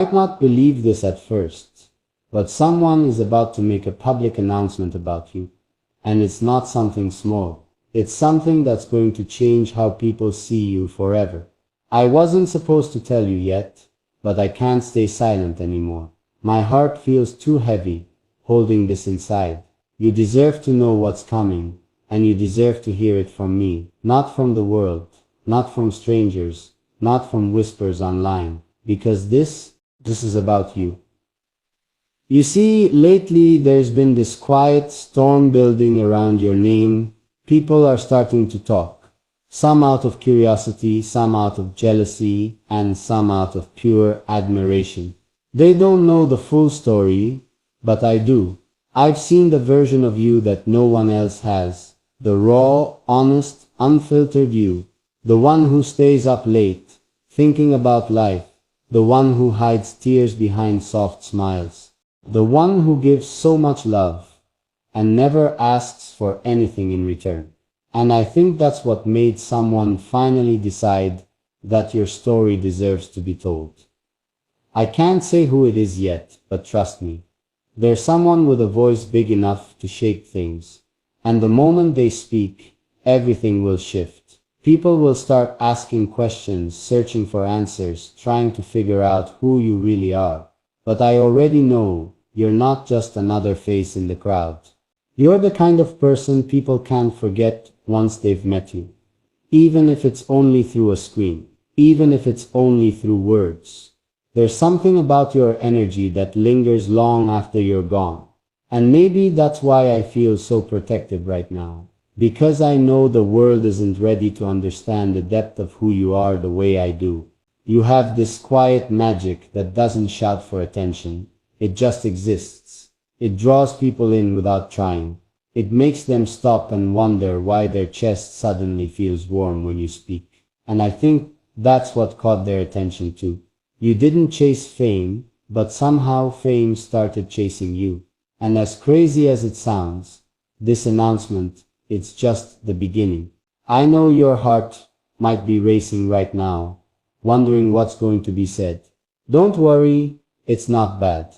might not believe this at first, but someone is about to make a public announcement about you. And it's not something small. It's something that's going to change how people see you forever. I wasn't supposed to tell you yet, but I can't stay silent anymore. My heart feels too heavy, holding this inside. You deserve to know what's coming, and you deserve to hear it from me, not from the world, not from strangers, not from whispers online, because this is about you. You see, lately there's been this quiet storm building around your name. People are starting to talk. Some out of curiosity, some out of jealousy, and some out of pure admiration. They don't know the full story, but I do. I've seen the version of you that no one else has. The raw, honest, unfiltered you. The one who stays up late, thinking about life. The one who hides tears behind soft smiles. The one who gives so much love, and never asks for anything in return. And I think that's what made someone finally decide that your story deserves to be told. I can't say who it is yet, but trust me. There's someone with a voice big enough to shake things. And the moment they speak, everything will shift. People will start asking questions, searching for answers, trying to figure out who you really are. But I already know you're not just another face in the crowd. You're the kind of person people can't forget once they've met you. Even if it's only through a screen. Even if it's only through words. There's something about your energy that lingers long after you're gone. And maybe that's why I feel so protective right now. Because I know the world isn't ready to understand the depth of who you are the way I do. You have this quiet magic that doesn't shout for attention. It just exists. It draws people in without trying. It makes them stop and wonder why their chest suddenly feels warm when you speak. And I think that's what caught their attention too. You didn't chase fame, but somehow fame started chasing you. And as crazy as it sounds, this announcement, it's just the beginning. I know your heart might be racing right now, wondering what's going to be said. Don't worry, it's not bad.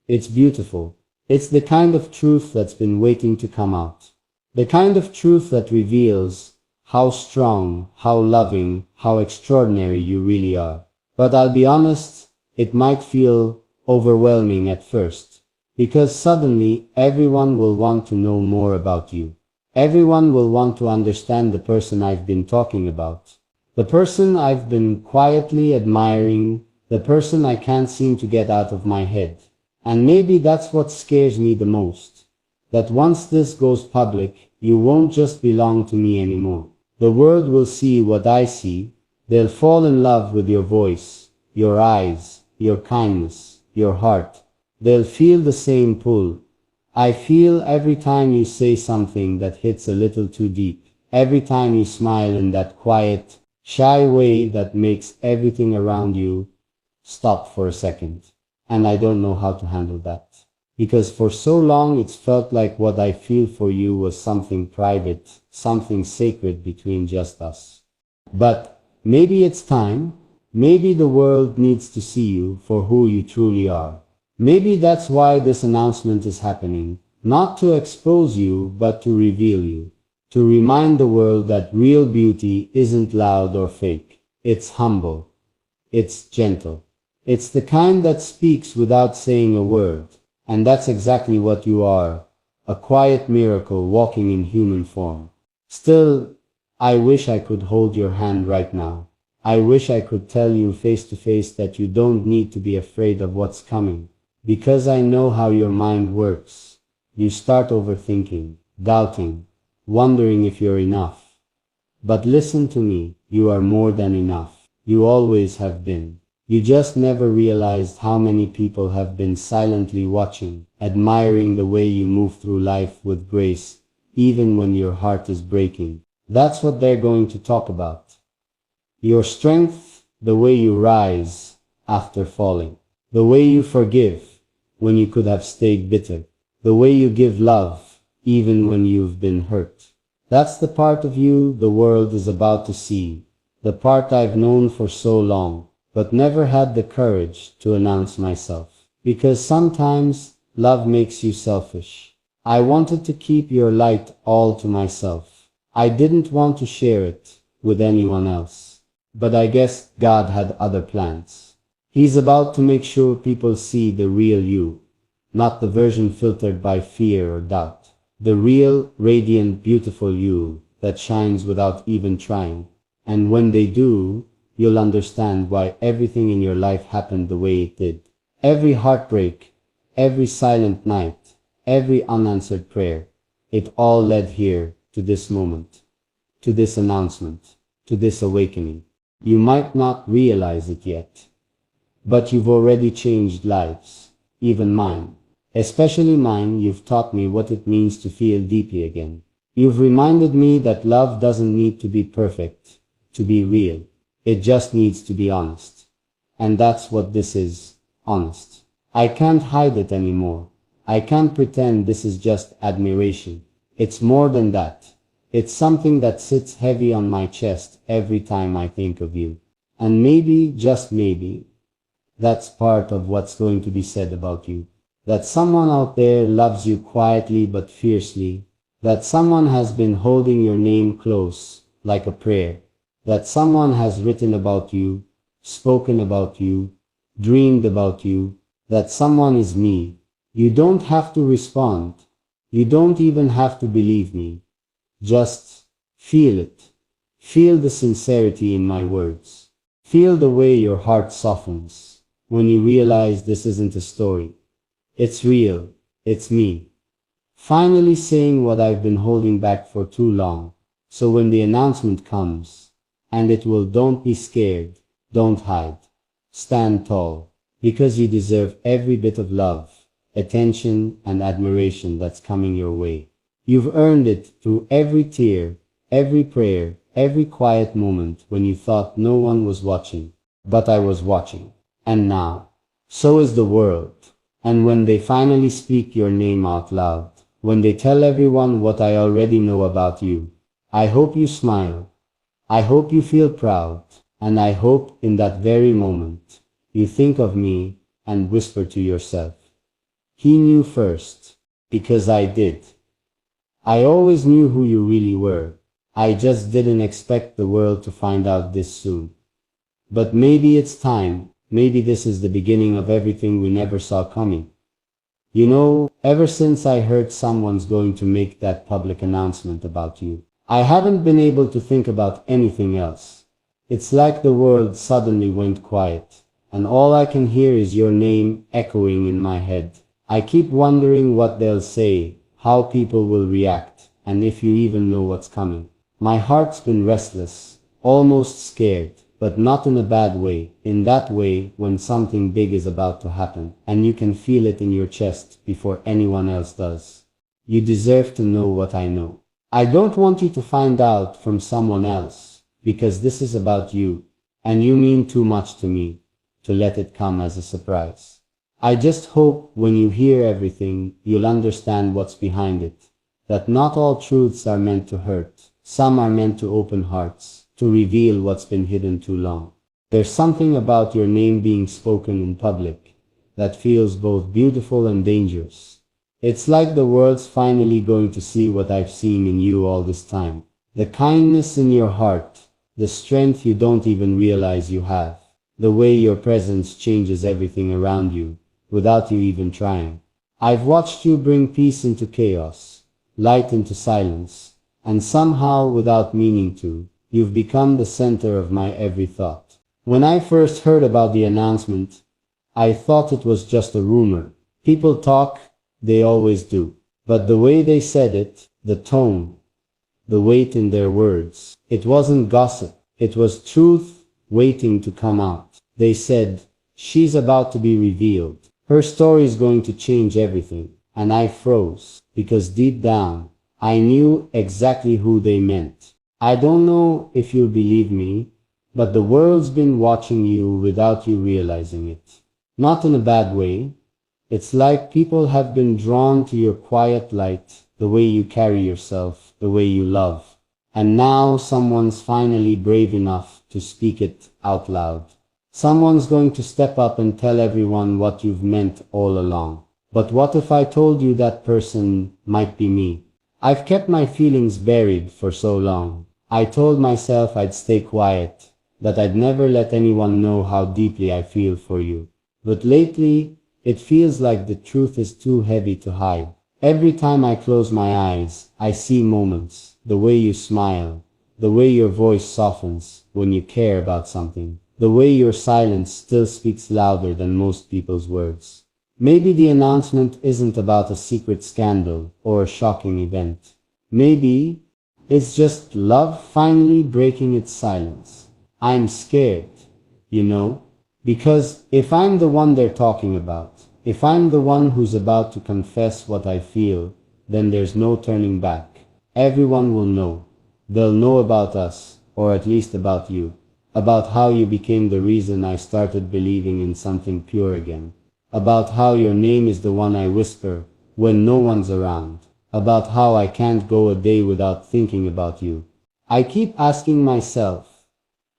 It's beautiful. It's the kind of truth that's been waiting to come out. The kind of truth that reveals how strong, how loving, how extraordinary you really are. But I'll be honest, it might feel overwhelming at first. Because suddenly, everyone will want to know more about you. Everyone will want to understand the person I've been talking about. The person I've been quietly admiring. The person I can't seem to get out of my head. And maybe that's what scares me the most. That once this goes public, you won't just belong to me anymore. The world will see what I see. They'll fall in love with your voice, your eyes, your kindness, your heart. They'll feel the same pull I feel every time you say something that hits a little too deep. Every time you smile in that quiet, shy way that makes everything around you stop for a second. And I don't know how to handle that. Because for so long it's felt like what I feel for you was something private, something sacred between just us. But maybe it's time. Maybe the world needs to see you for who you truly are. Maybe that's why this announcement is happening. Not to expose you, but to reveal you. To remind the world that real beauty isn't loud or fake. It's humble. It's gentle. It's the kind that speaks without saying a word. And that's exactly what you are. A quiet miracle walking in human form. Still, I wish I could hold your hand right now. I wish I could tell you face to face that you don't need to be afraid of what's coming. Because I know how your mind works. You start overthinking, doubting, wondering if you're enough. But listen to me, you are more than enough. You always have been. You just never realized how many people have been silently watching, admiring the way you move through life with grace, even when your heart is breaking. That's what they're going to talk about. Your strength, the way you rise after falling, the way you forgive when you could have stayed bitter, the way you give love even when you've been hurt. That's the part of you the world is about to see, the part I've known for so long. but never had the courage to announce myself. Because sometimes love makes you selfish. I wanted to keep your light all to myself. I didn't want to share it with anyone else. But I guess God had other plans. He's about to make sure people see the real you, not the version filtered by fear or doubt. The real, radiant, beautiful you that shines without even trying. And when they do, you'll understand why everything in your life happened the way it did. Every heartbreak, every silent night, every unanswered prayer, it all led here to this moment, to this announcement, to this awakening. You might not realize it yet, but you've already changed lives, even mine. Especially mine. You've taught me what it means to feel deeply again. You've reminded me that love doesn't need to be perfect to be real. It just needs to be honest. And that's what this is, honest. I can't hide it anymore. I can't pretend this is just admiration. It's more than that. It's something that sits heavy on my chest every time I think of you. And maybe, just maybe, that's part of what's going to be said about you. That someone out there loves you quietly but fiercely. That someone has been holding your name close, like a prayer. That someone has written about you, spoken about you, dreamed about you. That someone is me. You don't have to respond. You don't even have to believe me. Just feel it. Feel the sincerity in my words. Feel the way your heart softens when you realize this isn't a story. It's real. It's me. Finally saying what I've been holding back for too long. So when the announcement comes, and it will, don't be scared. Don't hide. Stand tall. Because you deserve every bit of love, attention, and admiration that's coming your way. You've earned it through every tear, every prayer, every quiet moment when you thought no one was watching. But I was watching. And now, so is the world. And when they finally speak your name out loud, when they tell everyone what I already know about you, I hope you smile. I hope you feel proud. And I hope in that very moment, you think of me and whisper to yourself, he knew first, because I did. I always knew who you really were. I just didn't expect the world to find out this soon. But maybe it's time. Maybe this is the beginning of everything we never saw coming. You know, ever since I heard someone's going to make that public announcement about you, I haven't been able to think about anything else. It's like the world suddenly went quiet, and all I can hear is your name echoing in my head. I keep wondering what they'll say, how people will react, and if you even know what's coming. My heart's been restless, almost scared. But not in a bad way, in that way when something big is about to happen, and you can feel it in your chest before anyone else does. You deserve to know what I know. I don't want you to find out from someone else, because this is about you, and you mean too much to me, to let it come as a surprise. I just hope when you hear everything, you'll understand what's behind it, that not all truths are meant to hurt, some are meant to open hearts. To reveal what's been hidden too long. There's something about your name being spoken in public that feels both beautiful and dangerous. It's like the world's finally going to see what I've seen in you all this time. The kindness in your heart, the strength you don't even realize you have, the way your presence changes everything around you without you even trying. I've watched you bring peace into chaos, light into silence, and somehow without meaning to, you've become the center of my every thought. When I first heard about the announcement, I thought it was just a rumor. People talk, they always do. But the way they said it, the tone, the weight in their words, it wasn't gossip. It was truth waiting to come out. They said, she's about to be revealed. Her story's going to change everything. And I froze, because deep down, I knew exactly who they meant. I don't know if you'll believe me, but the world's been watching you without you realizing it. Not in a bad way. It's like people have been drawn to your quiet light, the way you carry yourself, the way you love. And now someone's finally brave enough to speak it out loud. Someone's going to step up and tell everyone what you've meant all along. But what if I told you that person might be me? I've kept my feelings buried for so long. I told myself I'd stay quiet, that I'd never let anyone know how deeply I feel for you. But lately, it feels like the truth is too heavy to hide. Every time I close my eyes, I see moments, the way you smile, the way your voice softens when you care about something, the way your silence still speaks louder than most people's words. Maybe the announcement isn't about a secret scandal or a shocking event. Maybe it's just love finally breaking its silence. I'm scared, because if I'm the one they're talking about, if I'm the one who's about to confess what I feel, then there's no turning back. Everyone will know. They'll know about us, or at least about you, about how you became the reason I started believing in something pure again, about how your name is the one I whisper when no one's around, about how I can't go a day without thinking about you. I keep asking myself,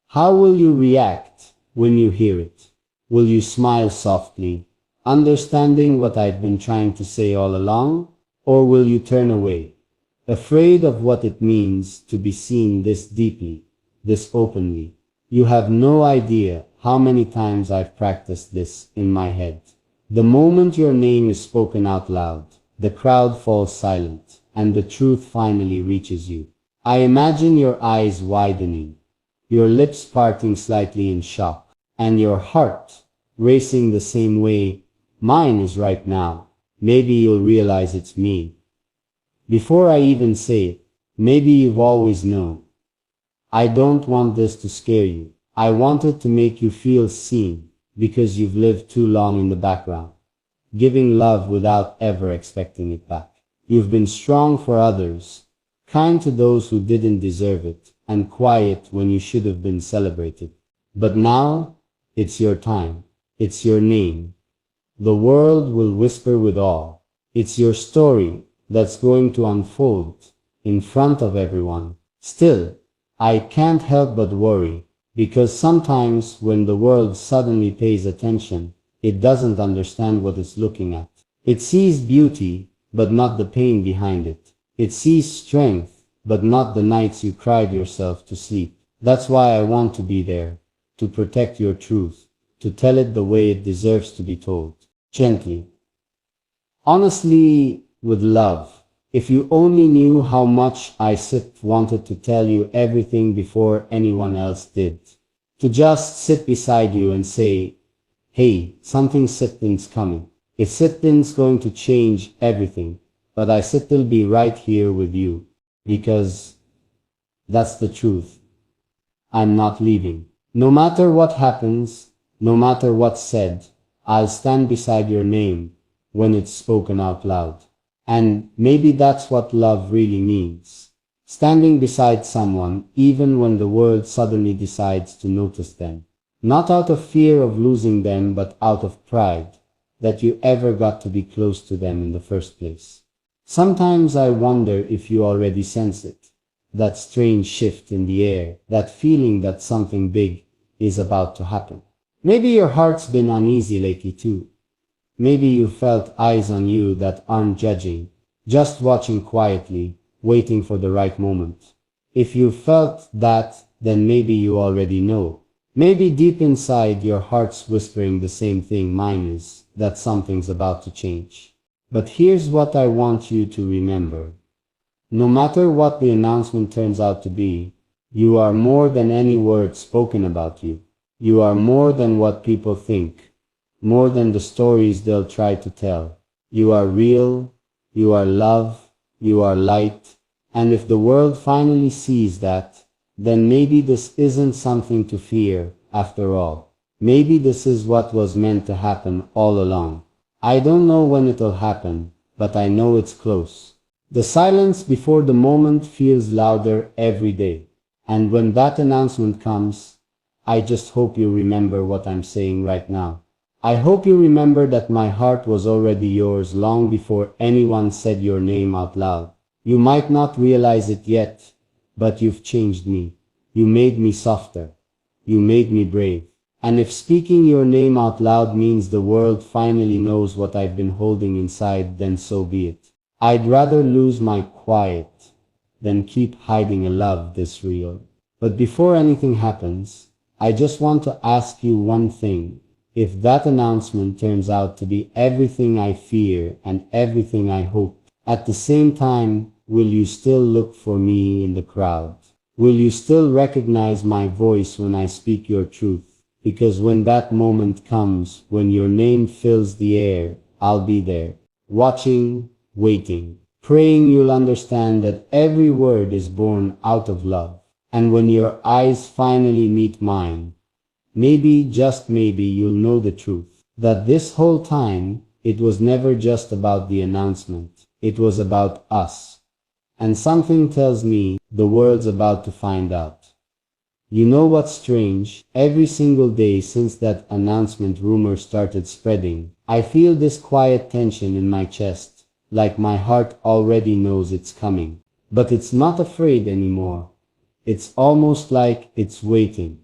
how will you react when you hear it? Will you smile softly, understanding what I've been trying to say all along? Or will you turn away, afraid of what it means to be seen this deeply, this openly? You have no idea how many times I've practiced this in my head. The moment your name is spoken out loud, the crowd falls silent, and the truth finally reaches you. I imagine your eyes widening, your lips parting slightly in shock, and your heart racing the same way mine is right now. Maybe you'll realize it's me before I even say it. Maybe you've always known. I don't want this to scare you. I want it to make you feel seen, because you've lived too long in the background, giving love without ever expecting it back. You've been strong for others, kind to those who didn't deserve it, and quiet when you should have been celebrated. But now, it's your time. It's your name. The world will whisper with awe. It's your story that's going to unfold in front of everyone. Still, I can't help but worry, because sometimes when the world suddenly pays attention, it doesn't understand what it's looking at. It sees beauty, but not the pain behind it. It sees strength, but not the nights you cried yourself to sleep. That's why I want to be there, to protect your truth, to tell it the way it deserves to be told. Gently. Honestly, with love. If you only knew how much I wanted to tell you everything before anyone else did. To just sit beside you and say, hey, something sitting's coming. If sitting's going to change everything, but I still be right here with you. Because that's the truth. I'm not leaving. No matter what happens, no matter what's said, I'll stand beside your name when it's spoken out loud. And maybe that's what love really means. Standing beside someone even when the world suddenly decides to notice them. Not out of fear of losing them, but out of pride that you ever got to be close to them in the first place. Sometimes I wonder if you already sense it. That strange shift in the air, that feeling that something big is about to happen. Maybe your heart's been uneasy lately too. Maybe you felt eyes on you that aren't judging, just watching quietly, waiting for the right moment. If you felt that, then maybe you already know. Maybe deep inside your heart's whispering the same thing mine is, that something's about to change. But here's what I want you to remember. No matter what the announcement turns out to be, you are more than any word spoken about you. You are more than what people think, more than the stories they'll try to tell. You are real, you are love, you are light, and if the world finally sees that, then maybe this isn't something to fear after all. Maybe this is what was meant to happen all along. I don't know when it'll happen, but I know it's close. The silence before the moment feels louder every day, and when that announcement comes, I just hope you remember what I'm saying right now. I hope you remember that my heart was already yours long before anyone said your name out loud. You might not realize it yet, but you've changed me. You made me softer. You made me brave. And if speaking your name out loud means the world finally knows what I've been holding inside, then so be it. I'd rather lose my quiet than keep hiding a love this real. But before anything happens, I just want to ask you one thing. If that announcement turns out to be everything I fear and everything I hope, at the same time, will you still look for me in the crowd? Will you still recognize my voice when I speak your truth? Because when that moment comes, when your name fills the air, I'll be there, watching, waiting, praying you'll understand that every word is born out of love. And when your eyes finally meet mine, maybe, just maybe, you'll know the truth. That this whole time, it was never just about the announcement. It was about us. And something tells me the world's about to find out. You know what's strange? Every single day since that announcement rumor started spreading, I feel this quiet tension in my chest, like my heart already knows it's coming. But it's not afraid anymore. It's almost like it's waiting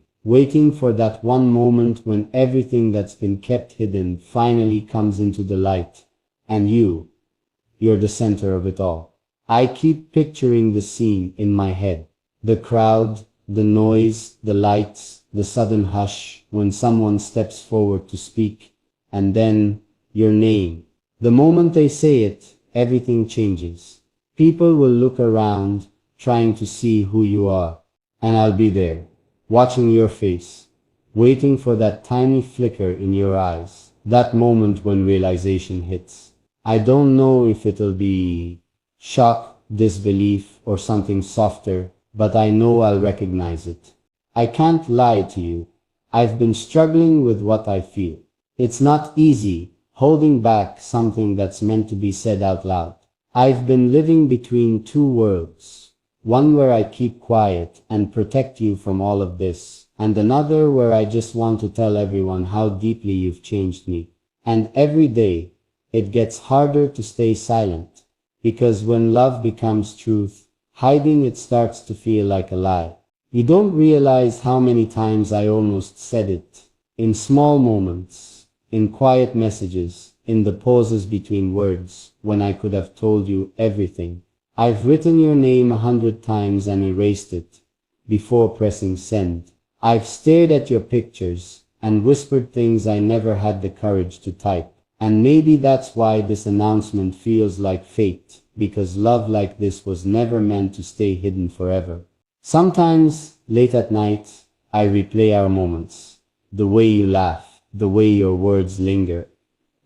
for that one moment when everything that's been kept hidden finally comes into the light. And you're the center of it all. I keep picturing the scene in my head. The crowd, the noise, the lights, the sudden hush when someone steps forward to speak, and then your name. The moment they say it, everything changes. People will look around, trying to see who you are, and I'll be there, watching your face, waiting for that tiny flicker in your eyes, that moment when realization hits. I don't know if it'll be shock, disbelief, or something softer, but I know I'll recognize it. I can't lie to you. I've been struggling with what I feel. It's not easy, holding back something that's meant to be said out loud. I've been living between two worlds. One where I keep quiet and protect you from all of this, and another where I just want to tell everyone how deeply you've changed me. And every day, it gets harder to stay silent, because when love becomes truth, hiding it starts to feel like a lie. You don't realize how many times I almost said it, in small moments, in quiet messages, in the pauses between words, when I could have told you everything. I've written your name 100 times and erased it before pressing send. I've stared at your pictures and whispered things I never had the courage to type. And maybe that's why this announcement feels like fate, because love like this was never meant to stay hidden forever. Sometimes, late at night, I replay our moments. The way you laugh, the way your words linger.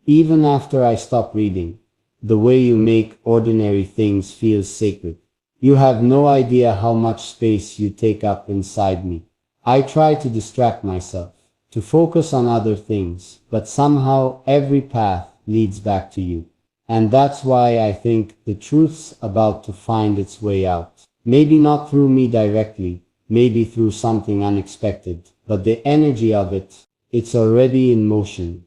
Even after I stop reading, the way you make ordinary things feel sacred. You have no idea how much space you take up inside me. I try to distract myself, to focus on other things, but somehow every path leads back to you. And that's why I think the truth's about to find its way out. Maybe not through me directly, maybe through something unexpected, but the energy of it, it's already in motion.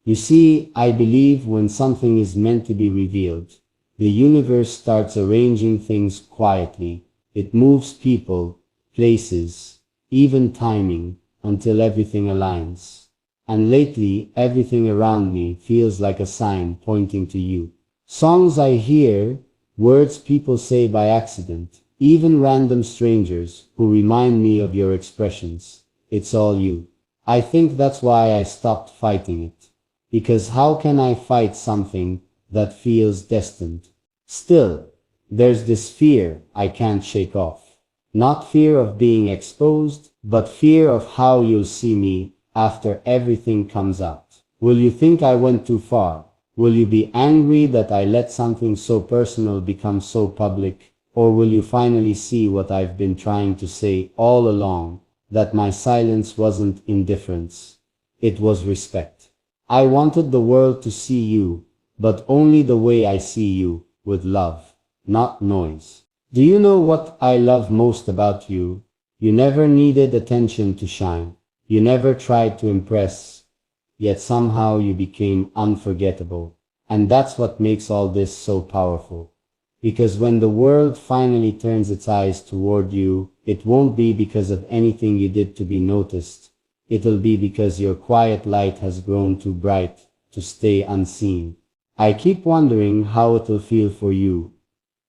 You see, I believe when something is meant to be revealed, the universe starts arranging things quietly. It moves people, places, even timing, until everything aligns. And lately, everything around me feels like a sign pointing to you. Songs I hear, words people say by accident, even random strangers who remind me of your expressions. It's all you. I think that's why I stopped fighting it. Because how can I fight something that feels destined? Still, there's this fear I can't shake off. Not fear of being exposed, but fear of how you'll see me after everything comes out. Will you think I went too far? Will you be angry that I let something so personal become so public? Or will you finally see what I've been trying to say all along, that my silence wasn't indifference, it was respect. I wanted the world to see you, but only the way I see you, with love, not noise. Do you know what I love most about you? You never needed attention to shine. You never tried to impress, yet somehow you became unforgettable. And that's what makes all this so powerful. Because when the world finally turns its eyes toward you, it won't be because of anything you did to be noticed. it'll be because your quiet light has grown too bright to stay unseen. I keep wondering how it'll feel for you,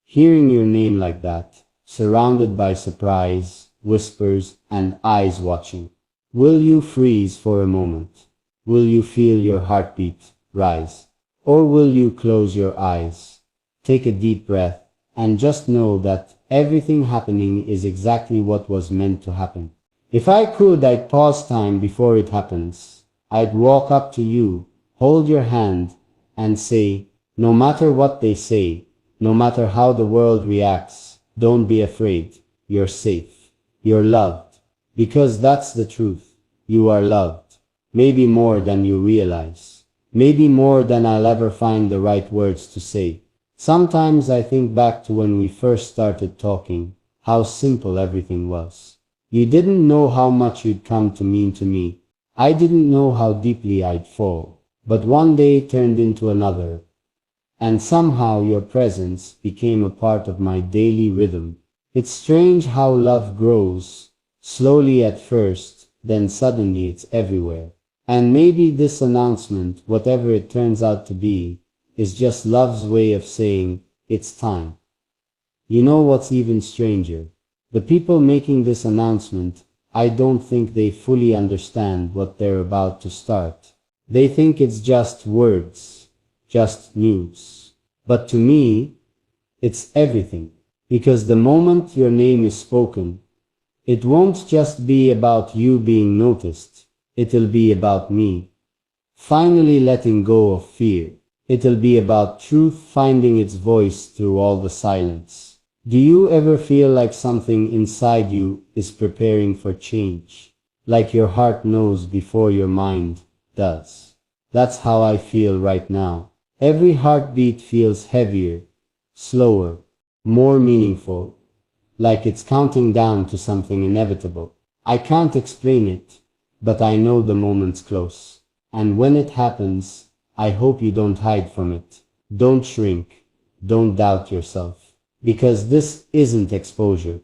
hearing your name like that, surrounded by surprise, whispers, and eyes watching. Will you freeze for a moment? Will you feel your heartbeat rise? Or will you close your eyes, take a deep breath, and just know that everything happening is exactly what was meant to happen? If I could, I'd pause time before it happens. I'd walk up to you, hold your hand, and say, no matter what they say, no matter how the world reacts, don't be afraid. You're safe. You're loved. Because that's the truth. You are loved. Maybe more than you realize. Maybe more than I'll ever find the right words to say. Sometimes I think back to when we first started talking, how simple everything was. You didn't know how much you'd come to mean to me. I didn't know how deeply I'd fall. But one day turned into another, and somehow your presence became a part of my daily rhythm. It's strange how love grows, slowly at first, then suddenly it's everywhere. And maybe this announcement, whatever it turns out to be, is just love's way of saying, it's time. You know what's even stranger? The people making this announcement, I don't think they fully understand what they're about to start. They think it's just words, just news. But to me, it's everything. Because the moment your name is spoken, it won't just be about you being noticed. It'll be about me finally letting go of fear. It'll be about truth finding its voice through all the silence. Do you ever feel like something inside you is preparing for change? Like your heart knows before your mind does? That's how I feel right now. Every heartbeat feels heavier, slower, more meaningful, like it's counting down to something inevitable. I can't explain it, but I know the moment's close. And when it happens, I hope you don't hide from it. Don't shrink. Don't doubt yourself. Because this isn't exposure.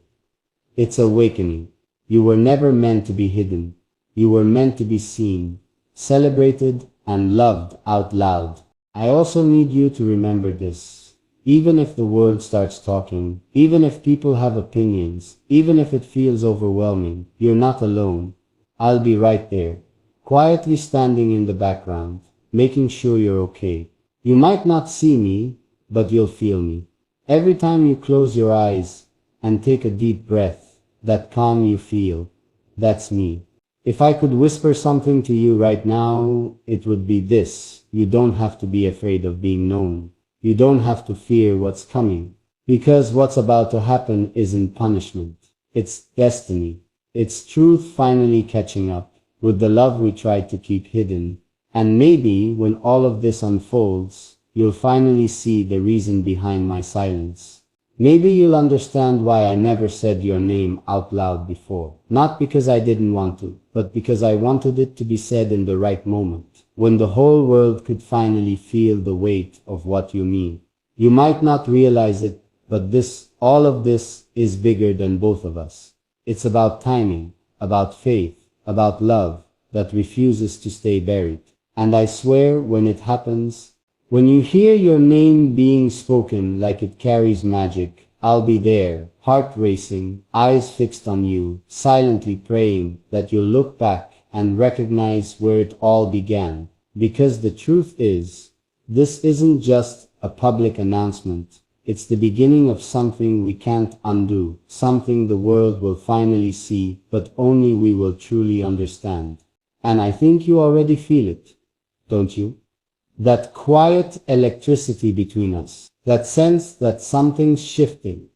It's awakening. You were never meant to be hidden. You were meant to be seen, celebrated, and loved out loud. I also need you to remember this. Even if the world starts talking, even if people have opinions, even if it feels overwhelming, you're not alone. I'll be right there, quietly standing in the background, making sure you're okay. You might not see me, but you'll feel me. Every time you close your eyes and take a deep breath, that calm you feel, that's me. If I could whisper something to you right now, it would be this. You don't have to be afraid of being known. You don't have to fear what's coming. Because what's about to happen isn't punishment. It's destiny. It's truth finally catching up with the love we tried to keep hidden. And maybe when all of this unfolds, you'll finally see the reason behind my silence. Maybe you'll understand why I never said your name out loud before. Not because I didn't want to, but because I wanted it to be said in the right moment, when the whole world could finally feel the weight of what you mean. You might not realize it, but all of this is bigger than both of us. It's about timing, about faith, about love that refuses to stay buried. And I swear when it happens, when you hear your name being spoken like it carries magic, I'll be there, heart racing, eyes fixed on you, silently praying that you'll look back and recognize where it all began. Because the truth is, this isn't just a public announcement. It's the beginning of something we can't undo, something the world will finally see, but only we will truly understand. And I think you already feel it, don't you? That quiet electricity between us, that sense that something's shifting,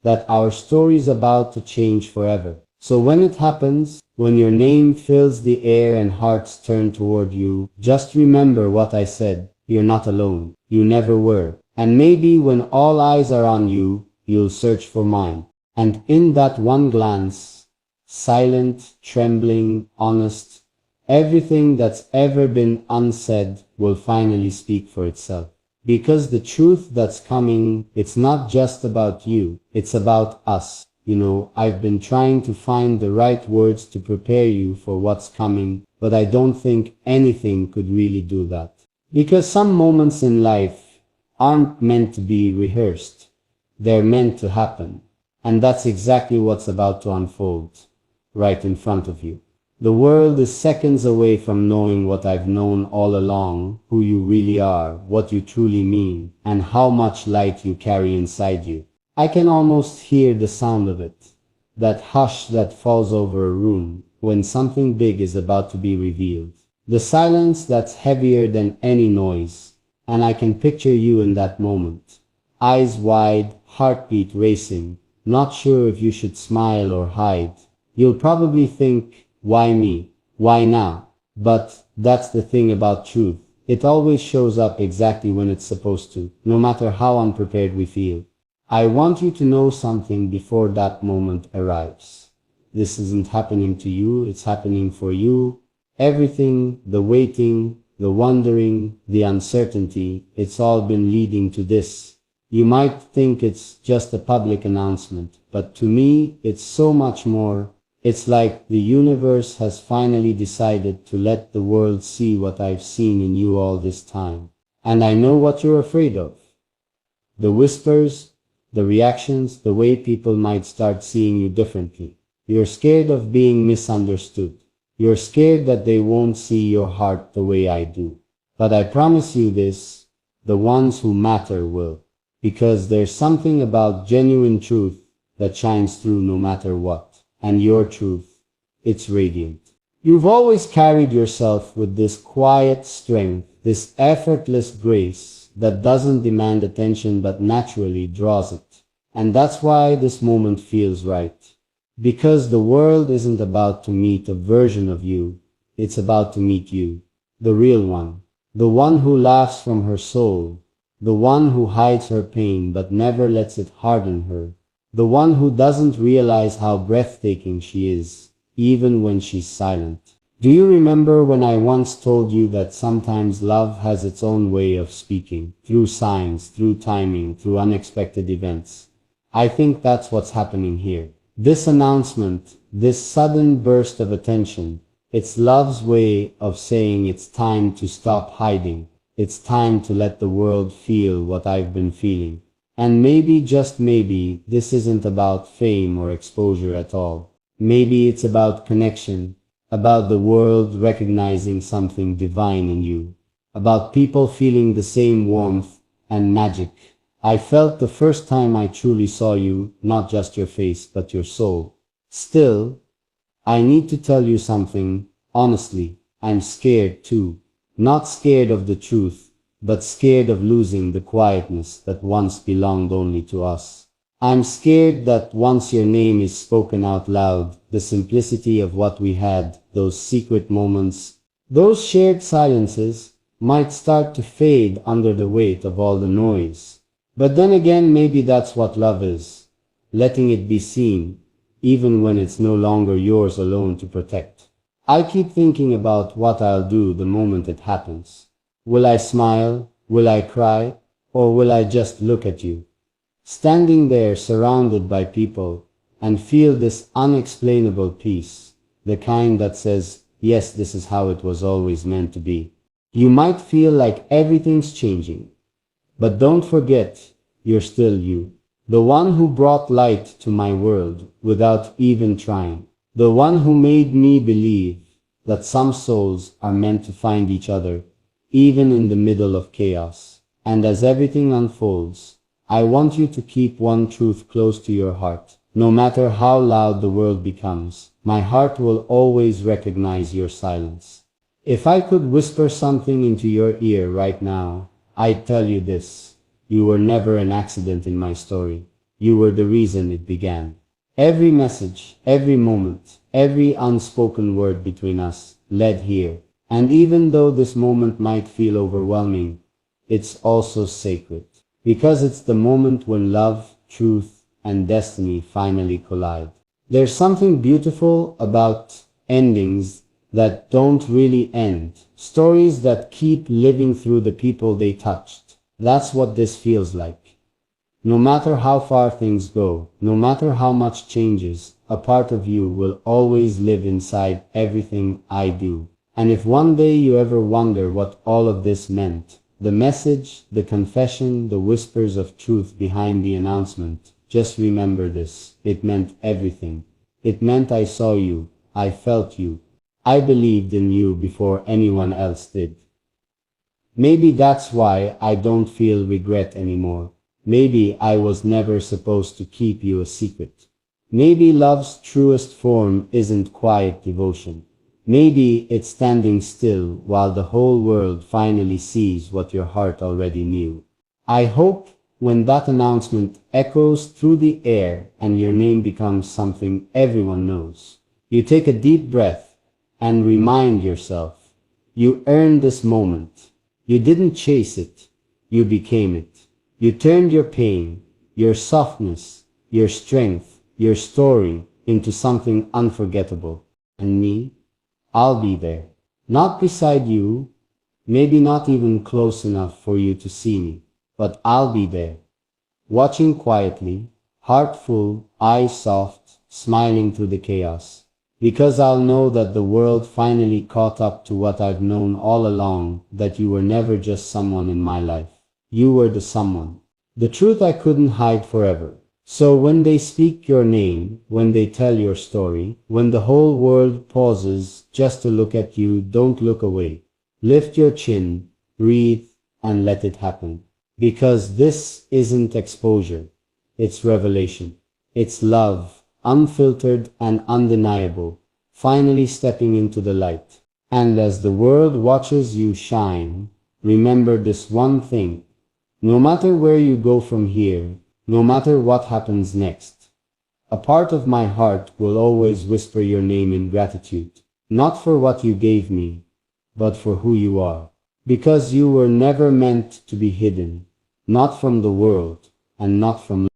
that our story's about to change forever. So when it happens, when your name fills the air and hearts turn toward you, just remember what I said. You're not alone. You never were. And maybe when all eyes are on you, you'll search for mine. And in that one glance, silent, trembling, honest, everything that's ever been unsaid will finally speak for itself. Because the truth that's coming, it's not just about you, it's about us. I've been trying to find the right words to prepare you for what's coming, but I don't think anything could really do that. Because some moments in life aren't meant to be rehearsed. They're meant to happen. And that's exactly what's about to unfold, right in front of you. The world is seconds away from knowing what I've known all along, who you really are, what you truly mean, and how much light you carry inside you. I can almost hear the sound of it, that hush that falls over a room when something big is about to be revealed. The silence that's heavier than any noise, and I can picture you in that moment. Eyes wide, heartbeat racing, not sure if you should smile or hide. You'll probably think, why me? Why now? But that's the thing about truth. It always shows up exactly when it's supposed to, no matter how unprepared we feel. I want you to know something before that moment arrives. This isn't happening to you, it's happening for you. Everything, the waiting, the wondering, the uncertainty, it's all been leading to this. You might think it's just a public announcement, but to me, it's so much more. It's like the universe has finally decided to let the world see what I've seen in you all this time. And I know what you're afraid of. The whispers, the reactions, the way people might start seeing you differently. You're scared of being misunderstood. You're scared that they won't see your heart the way I do. But I promise you this, the ones who matter will. Because there's something about genuine truth that shines through no matter what. And your truth, it's radiant. You've always carried yourself with this quiet strength, this effortless grace that doesn't demand attention but naturally draws it. And that's why this moment feels right. Because the world isn't about to meet a version of you, it's about to meet you, the real one, the one who laughs from her soul, the one who hides her pain but never lets it harden her. The one who doesn't realize how breathtaking she is, even when she's silent. Do you remember when I once told you that sometimes love has its own way of speaking, through signs, through timing, through unexpected events? I think that's what's happening here. This announcement, this sudden burst of attention, it's love's way of saying it's time to stop hiding. It's time to let the world feel what I've been feeling. And maybe, just maybe, this isn't about fame or exposure at all. Maybe it's about connection, about the world recognizing something divine in you, about people feeling the same warmth and magic I felt the first time I truly saw you, not just your face, but your soul. Still, I need to tell you something, honestly, I'm scared too. Not scared of the truth, but scared of losing the quietness that once belonged only to us. I'm scared that once your name is spoken out loud, the simplicity of what we had, those secret moments, those shared silences, might start to fade under the weight of all the noise. But then again, maybe that's what love is, letting it be seen, even when it's no longer yours alone to protect. I keep thinking about what I'll do the moment it happens. Will I smile? Will I cry? Or will I just look at you, standing there surrounded by people, and feel this unexplainable peace, the kind that says, yes, this is how it was always meant to be. You might feel like everything's changing, but don't forget, you're still you. The one who brought light to my world without even trying. The one who made me believe that some souls are meant to find each other, even in the middle of chaos. And as everything unfolds, I want you to keep one truth close to your heart. No matter how loud the world becomes, my heart will always recognize your silence. If I could whisper something into your ear right now, I'd tell you this. You were never an accident in my story. You were the reason it began. Every message, every moment, every unspoken word between us led here. And even though this moment might feel overwhelming, it's also sacred. Because it's the moment when love, truth, and destiny finally collide. There's something beautiful about endings that don't really end. Stories that keep living through the people they touched. That's what this feels like. No matter how far things go, no matter how much changes, a part of you will always live inside everything I do. And if one day you ever wonder what all of this meant, the message, the confession, the whispers of truth behind the announcement, just remember this: it meant everything. It meant I saw you, I felt you, I believed in you before anyone else did. Maybe that's why I don't feel regret anymore. Maybe I was never supposed to keep you a secret. Maybe love's truest form isn't quiet devotion. Maybe it's standing still while the whole world finally sees what your heart already knew. I hope when that announcement echoes through the air and your name becomes something everyone knows, you take a deep breath and remind yourself, you earned this moment. You didn't chase it, you became it. You turned your pain, your softness, your strength, your story into something unforgettable. And me? I'll be there. Not beside you, maybe not even close enough for you to see me, but I'll be there. Watching quietly, heart full, eyes soft, smiling through the chaos. Because I'll know that the world finally caught up to what I've known all along, that you were never just someone in my life. You were the someone. The truth I couldn't hide forever. So when they speak your name, when they tell your story, when the whole world pauses just to look at you, don't look away. Lift your chin, breathe, and let it happen. Because this isn't exposure. It's revelation. It's love, unfiltered and undeniable, finally stepping into the light. And as the world watches you shine, remember this one thing. No matter where you go from here, no matter what happens next, a part of my heart will always whisper your name in gratitude, not for what you gave me, but for who you are. Because you were never meant to be hidden, not from the world, and not from